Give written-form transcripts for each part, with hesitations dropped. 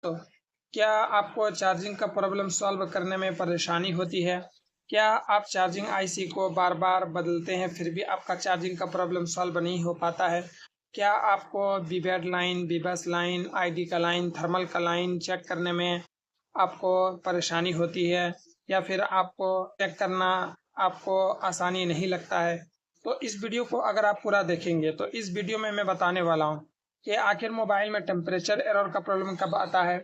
तो क्या आपको चार्जिंग का प्रॉब्लम सॉल्व करने में परेशानी होती है? क्या आप चार्जिंग आईसी को बार-बार बदलते हैं फिर भी आपका चार्जिंग का प्रॉब्लम सॉल्व नहीं हो पाता है? क्या आपको वीबैड लाइन, वीबस लाइन, आईडी का लाइन, थर्मल का लाइन चेक करने में आपको परेशानी होती है या फिर आपको चेक करना आपको आसानी नहीं लगता है? तो इस वीडियो को अगर आप पूरा देखेंगे तो इस वीडियो में मैं बताने वाला हूँ कि आखिर मोबाइल में टेम्परेचर एरर का प्रॉब्लम कब आता है,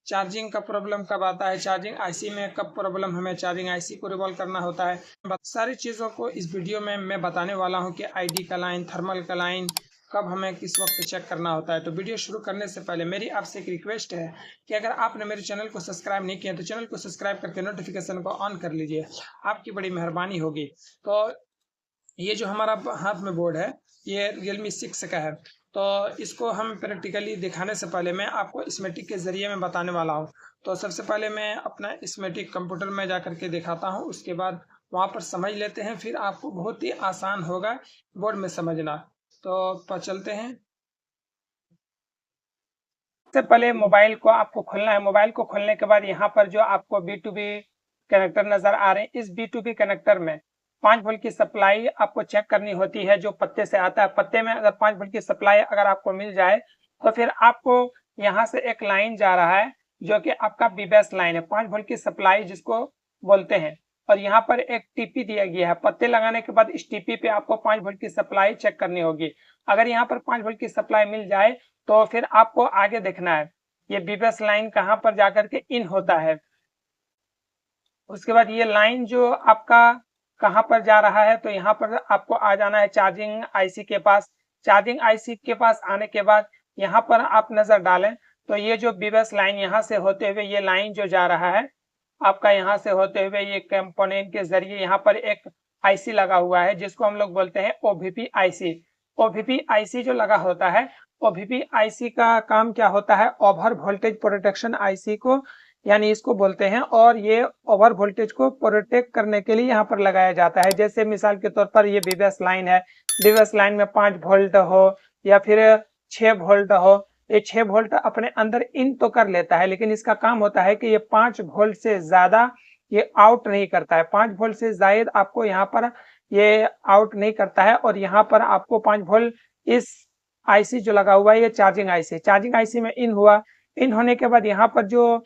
चार्जिंग का प्रॉब्लम कब आता है, चार्जिंग आईसी में कब प्रॉब्लम हमें चार्जिंग आईसी को रिवॉल्व करना होता है। सारी चीज़ों को इस वीडियो में मैं बताने वाला हूं कि आईडी का लाइन, थर्मल का लाइन कब हमें किस वक्त चेक करना होता है। तो वीडियो शुरू करने से पहले मेरी आपसे एक रिक्वेस्ट है कि अगर आपने मेरे चैनल को सब्सक्राइब नहीं किया तो चैनल को सब्सक्राइब करके नोटिफिकेशन को ऑन कर लीजिए, आपकी बड़ी मेहरबानी होगी। तो ये जो हमारा हाथ में बोर्ड है ये Realme 6 का है। तो इसको हम प्रैक्टिकली दिखाने से पहले मैं आपको स्मेटिक के ज़रिए में बताने वाला हूँ। तो सबसे पहले मैं अपना स्मेटिक कंप्यूटर में जा करके दिखाता हूँ, उसके बाद वहाँ पर समझ लेते हैं, फिर आपको बहुत ही आसान होगा बोर्ड में समझना। तो चलते हैं। सबसे पहले मोबाइल को आपको खोलना है। मोबाइल को खोलने के बाद यहाँ पर जो आपको B2B कनेक्टर नजर आ रहे हैं, इस B2B कनेक्टर में 5 वोल्ट की सप्लाई आपको चेक करनी होती है जो पत्ते से आता है। पत्ते में अगर 5 वोल्ट की सप्लाई अगर आपको मिल जाए तो फिर आपको यहाँ से एक लाइन जा रहा है जो कि आपका बीबीएस लाइन है, 5 वोल्ट की सप्लाई जिसको बोलते हैं। और यहाँ पर एक टीपी दिया गया है। पत्ते लगाने के बाद इस टीपी पे आपको 5 वोल्ट की सप्लाई चेक करनी होगी। अगर यहाँ पर 5 वोल्ट की सप्लाई मिल जाए तो फिर आपको आगे देखना है ये बीबीएस लाइन कहाँ पर जाकर के इन होता है। उसके बाद ये लाइन जो आपका कहाँ पर जा रहा है तो यहाँ पर आपको आ जाना है चार्जिंग आईसी के पास। चार्जिंग आईसी के पास आने के बाद यहाँ पर आप नजर डालें तो ये जो बीबीएस लाइन यहाँ से होते हुए ये लाइन जो जा रहा है आपका यहाँ से होते हुए ये कंपोनेंट के जरिए यहाँ पर एक आईसी लगा हुआ है जिसको हम लोग बोलते हैं ओवीपी आईसी। ओवीपी आईसी जो लगा होता है, ओवीपी आईसी का काम क्या होता है, ओवर वोल्टेज प्रोटेक्शन आईसी को यानी इसको बोलते हैं। और ये ओवर वोल्टेज को प्रोटेक्ट करने के लिए यहाँ पर लगाया जाता है। जैसे मिसाल के तौर पर ये बीबीएस लाइन है, बीबीएस लाइन में 5 वोल्ट हो या फिर 6 वोल्ट हो, ये 6 वोल्ट अपने अंदर इन तो कर लेता है लेकिन इसका काम होता है कि ये 5 वोल्ट से ज्यादा ये आउट नहीं करता है। 5 वोल्ट से जायद आपको यहाँ पर ये आउट नहीं करता है। और यहाँ पर आपको 5 वोल्ट इस आईसी जो लगा हुआ है ये चार्जिंग आईसी में इन हुआ। इन होने के बाद यहाँ पर जो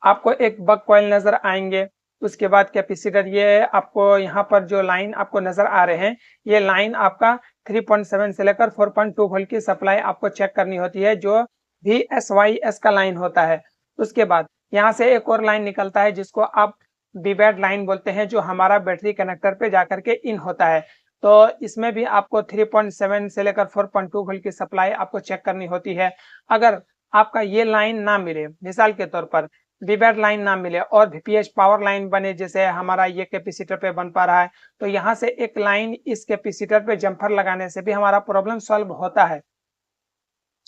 आपको एक बक कॉइल नजर आएंगे, उसके बाद कैपेसिटर, ये आपको यहाँ पर जो लाइन आपको नजर आ रहे हैं ये लाइन आपका 3.7 से लेकर 4.2 वोल्ट की सप्लाई आपको चेक करनी होती है जो VSYS का लाइन होता है। उसके बाद यहाँ से एक और लाइन निकलता है जिसको आप बीबैड लाइन बोलते हैं जो हमारा बैटरी कनेक्टर पे जाकर के इन होता है। तो इसमें भी आपको 3.7 से लेकर 4.2 वोल्ट की सप्लाई आपको चेक करनी होती है। अगर आपका ये लाइन ना मिले, मिसाल के तौर पर वीबैड लाइन ना मिले और वीपीएच पावर लाइन बने जैसे हमारा ये कैपेसिटर पे बन पा रहा है तो यहाँ से एक लाइन इस कैपेसिटर पे जम्फर लगाने से भी हमारा प्रॉब्लम सॉल्व होता है।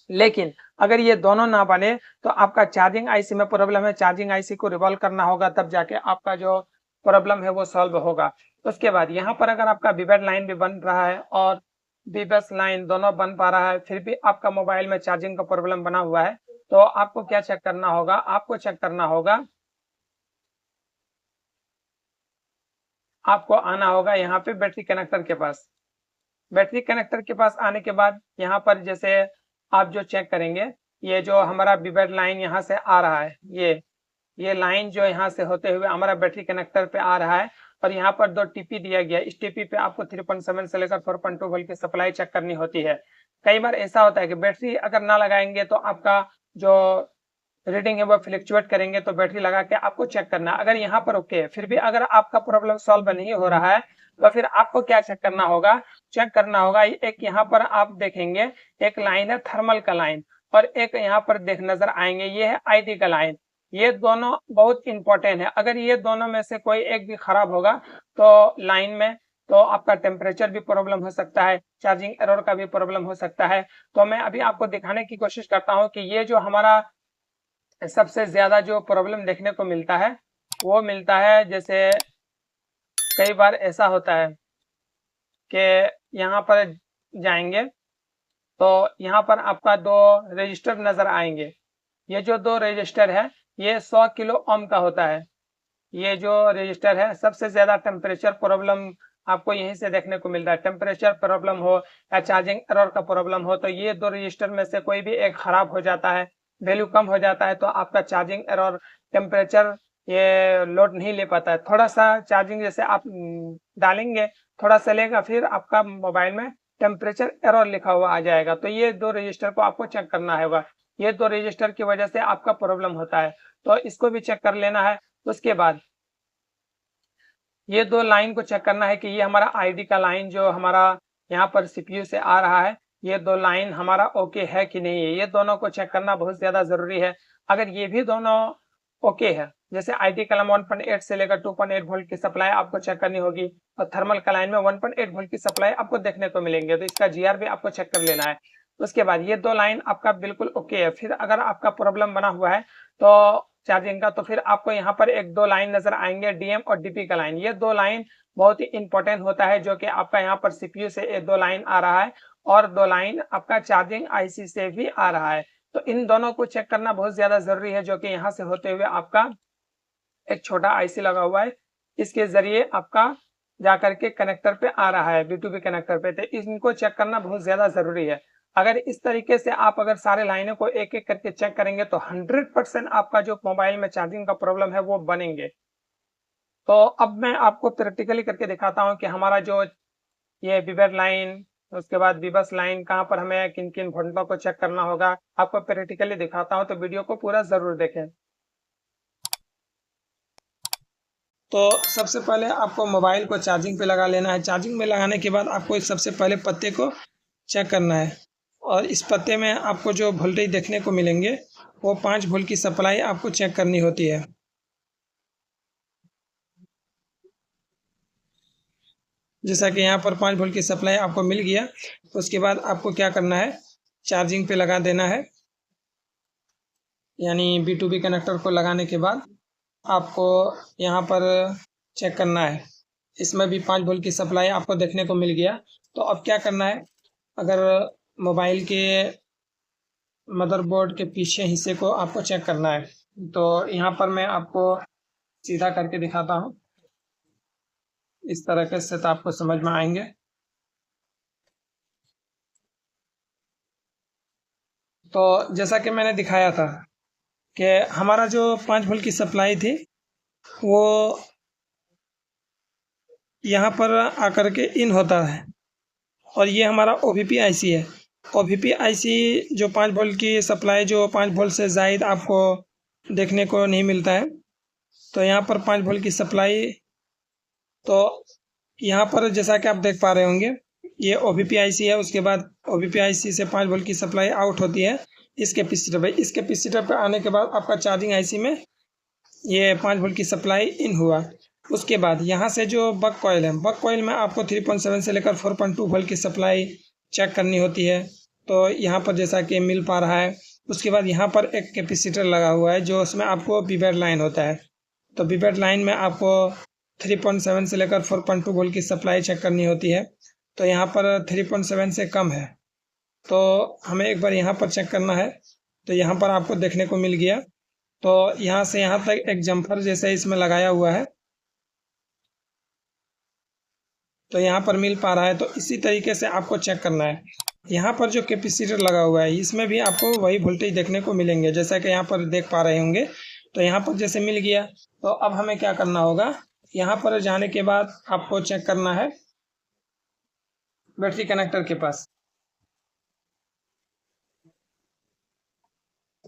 लेकिन अगर ये दोनों ना बने तो आपका चार्जिंग आईसी में प्रॉब्लम है, चार्जिंग आईसी को रिवॉल्व करना होगा तब जाके आपका जो प्रॉब्लम है वो सॉल्व होगा। उसके बाद यहाँ पर अगर आपका वीबैड लाइन भी बन रहा है और बीबीएस लाइन दोनों बन पा रहा है फिर भी आपका मोबाइल में चार्जिंग का प्रॉब्लम बना हुआ है तो आपको क्या चेक करना होगा, आपको चेक करना होगा, आपको आना होगा यहाँ पे बैटरी कनेक्टर के पास। बैटरी कनेक्टर के पास आने के बाद यहाँ पर जैसे आप जो चेक करेंगे ये जो हमारा बीबैड लाइन यहाँ से आ रहा है ये लाइन जो यहाँ से होते हुए हमारा बैटरी कनेक्टर पे आ रहा है और यहाँ पर 2 टीपी दिया गया। इस टीपी पे आपको 3.7 से लेकर 4.2 वोल्ट की सप्लाई चेक करनी होती है। कई बार ऐसा होता है कि बैटरी अगर ना लगाएंगे तो आपका जो रीडिंग है वो फ्लक्चुएट करेंगे तो बैटरी लगा के आपको चेक करना। अगर यहाँ पर ओके है फिर भी अगर आपका प्रॉब्लम सॉल्व नहीं हो रहा है तो फिर आपको क्या चेक करना होगा, चेक करना होगा एक यहाँ पर आप देखेंगे एक लाइन है थर्मल का लाइन और एक यहाँ पर देख नजर आएंगे ये है आईडी का लाइन। ये दोनों बहुत इंपॉर्टेंट है। अगर ये दोनों में से कोई एक भी खराब होगा तो लाइन में तो आपका टेम्परेचर भी प्रॉब्लम हो सकता है, चार्जिंग एरर का भी प्रॉब्लम हो सकता है। तो मैं अभी आपको दिखाने की कोशिश करता हूँ कि ये जो हमारा सबसे ज्यादा जो प्रॉब्लम देखने को मिलता है वो मिलता है जैसे कई बार ऐसा होता है कि यहाँ पर जाएंगे तो यहाँ पर आपका 2 रजिस्टर नजर आएंगे। ये जो दो रजिस्टर है ये 100 किलो ओम का होता है। ये जो रजिस्टर है सबसे ज्यादा टेम्परेचर प्रॉब्लम आपको यहीं से देखने को मिलता है। टेम्परेचर प्रॉब्लम हो या चार्जिंग एरर का प्रॉब्लम हो तो ये दो रजिस्टर में से कोई भी एक खराब हो जाता है, वैल्यू कम हो जाता है तो आपका चार्जिंग एरर, टेम्परेचर ये लोड नहीं ले पाता है। थोड़ा सा चार्जिंग जैसे आप डालेंगे थोड़ा सा लेगा फिर आपका मोबाइल में टेम्परेचर एरर लिखा हुआ आ जाएगा। तो ये दो रजिस्टर को आपको चेक करना होगा। ये दो रजिस्टर की वजह से आपका प्रॉब्लम होता है तो इसको भी चेक कर लेना है। उसके बाद ये दो लाइन को चेक करना है कि ये हमारा आईडी का लाइन जो हमारा यहाँ पर सीपीयू से आ रहा है ये दो लाइन हमारा ओके है कि नहीं है। ये दोनों को चेक करना बहुत ज्यादा जरूरी है। अगर ये भी दोनों ओके है, जैसे आईडी कलम 1.8 से लेकर 2.8 वोल्ट की सप्लाई आपको चेक करनी होगी और थर्मल का लाइन में 1.8 वोल्ट की सप्लाई आपको देखने को मिलेंगे, तो इसका जीआर भी आपको चेक कर लेना है। उसके बाद ये दो लाइन आपका बिल्कुल ओके है। फिर अगर आपका प्रॉब्लम बना हुआ है तो चार्जिंग का, तो फिर आपको यहाँ पर एक दो लाइन नजर आएंगे डीएम और डीपी का लाइन। ये दो लाइन बहुत ही इंपॉर्टेंट होता है जो कि आपका यहाँ पर सीपीयू से एक दो लाइन आ रहा है और दो लाइन आपका चार्जिंग आईसी से भी आ रहा है। तो इन दोनों को चेक करना बहुत ज्यादा जरूरी है जो कि यहाँ से होते हुए आपका एक छोटा आईसी लगा हुआ है, इसके जरिए आपका जाकर के कनेक्टर पे आ रहा है, B2B कनेक्टर पे। तो इनको चेक करना बहुत ज्यादा जरूरी है। अगर इस तरीके से आप अगर सारे लाइनों को एक एक करके चेक करेंगे तो 100% आपका जो मोबाइल में चार्जिंग का प्रॉब्लम है वो बनेंगे। तो अब मैं आपको प्रैक्टिकली करके दिखाता हूँ कि हमारा जो ये विवेट लाइन, उसके बाद विबस लाइन कहाँ पर हमें किन किन वोल्टों को चेक करना होगा, आपको प्रैक्टिकली दिखाता हूँ, तो वीडियो को पूरा जरूर देखें। तो सबसे पहले आपको मोबाइल को चार्जिंग पे लगा लेना है। चार्जिंग में लगाने के बाद आपको सबसे पहले पत्ते को चेक करना है और इस पत्ते में आपको जो वोल्टेज देखने को मिलेंगे वो 5 वोल्ट की सप्लाई आपको चेक करनी होती है। जैसा कि यहाँ पर 5 वोल्ट की सप्लाई आपको मिल गया, उसके बाद आपको क्या करना है, चार्जिंग पे लगा देना है। यानी B2B कनेक्टर को लगाने के बाद आपको यहाँ पर चेक करना है, इसमें भी 5 वोल्ट की सप्लाई आपको देखने को मिल गया। तो अब क्या करना है, अगर मोबाइल के मदरबोर्ड के पीछे हिस्से को आपको चेक करना है तो यहाँ पर मैं आपको सीधा करके दिखाता हूँ, इस तरह से तो आपको समझ में आएंगे। तो जैसा कि मैंने दिखाया था कि हमारा जो 5 वोल्ट की सप्लाई थी वो यहाँ पर आकर के इन होता है और ये हमारा OVP IC है। OVP IC जो 5 वोल्ट की सप्लाई जो 5 वोल्ट से ज़ायद आपको देखने को नहीं मिलता है। तो यहाँ पर 5 वोल्ट की सप्लाई, तो यहाँ पर जैसा कि आप देख पा रहे होंगे ये OVP IC है। उसके बाद OVP IC से 5 वोल्ट की सप्लाई आउट होती है इस कैपेसिटर पे। इस कैपेसिटर पे आने के बाद आपका चार्जिंग IC में ये 5 वोल्ट की सप्लाई इन हुआ। उसके बाद यहाँ से जो बक कॉइल है, बक कॉइल में आपको 3.7 से लेकर 4.2 वोल्ट की सप्लाई चेक करनी होती है। तो यहाँ पर जैसा कि मिल पा रहा है। उसके बाद यहाँ पर एक कैपेसिटर लगा हुआ है जो उसमें आपको विवेट लाइन होता है। तो विवेट लाइन में आपको 3.7 से लेकर 4.2 वोल्ट की सप्लाई चेक करनी होती है। तो यहाँ पर 3.7 से कम है तो हमें एक बार यहाँ पर चेक करना है। तो यहाँ पर आपको देखने को मिल गया। तो यहाँ से यहाँ तक एक जम्पर जैसे इसमें लगाया हुआ है, तो यहाँ पर मिल पा रहा है। तो इसी तरीके से आपको चेक करना है। यहाँ पर जो कैपेसिटर लगा हुआ है इसमें भी आपको वही वोल्टेज देखने को मिलेंगे जैसा कि यहाँ पर देख पा रहे होंगे। तो यहाँ पर जैसे मिल गया, तो अब हमें क्या करना होगा, यहाँ पर जाने के बाद आपको चेक करना है बैटरी कनेक्टर के पास।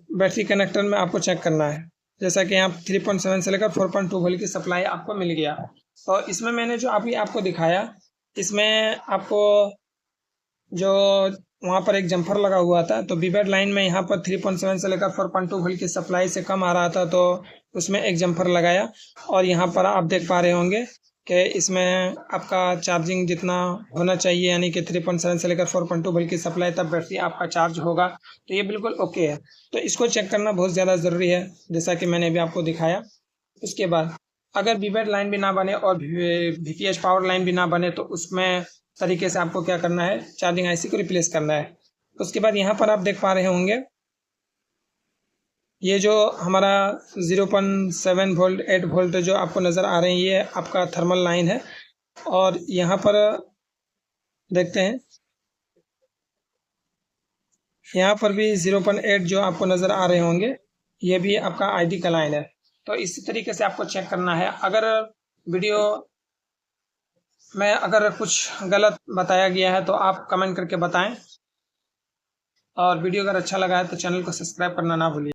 बैटरी कनेक्टर में आपको चेक करना है, जैसा कि यहाँ 3.7 से लेकर 4.2 वोल्ट की सप्लाई आपको मिल गया। तो इसमें मैंने जो अभी आपको दिखाया, इसमें आपको जो वहाँ पर एक जम्पर लगा हुआ था, तो विवेट लाइन में यहाँ पर 3.7 से लेकर 4.2 वोल्ट की सप्लाई से कम आ रहा था तो उसमें एक जम्पर लगाया। और यहाँ पर आप देख पा रहे होंगे कि इसमें आपका चार्जिंग जितना होना चाहिए यानी कि 3.7 से लेकर 4.2 वोल्ट की सप्लाई तब बैटरी आपका चार्ज होगा। तो ये बिल्कुल ओके है। तो इसको चेक करना बहुत ज़्यादा ज़रूरी है जैसा कि मैंने अभी आपको दिखाया। उसके बाद अगर विवेट लाइन भी ना बने और VPH पावर लाइन भी ना बने तो उसमें तरीके से आपको क्या करना है, चार्जिंग IC को रिप्लेस करना है। उसके बाद यहाँ पर आप देख पा रहे होंगे ये जो हमारा 0.7 वोल्ट 8 वोल्ट जो आपको नज़र आ रहे हैं, ये आपका थर्मल लाइन है। और यहाँ पर देखते हैं, यहाँ पर भी 0.8 जो आपको नज़र आ रहे होंगे, ये भी आपका आईडी का लाइन है। तो इसी तरीके से आपको चेक करना है। अगर वीडियो में अगर कुछ गलत बताया गया है तो आप कमेंट करके बताएं, और वीडियो अगर अच्छा लगा है तो चैनल को सब्सक्राइब करना ना भूलिए।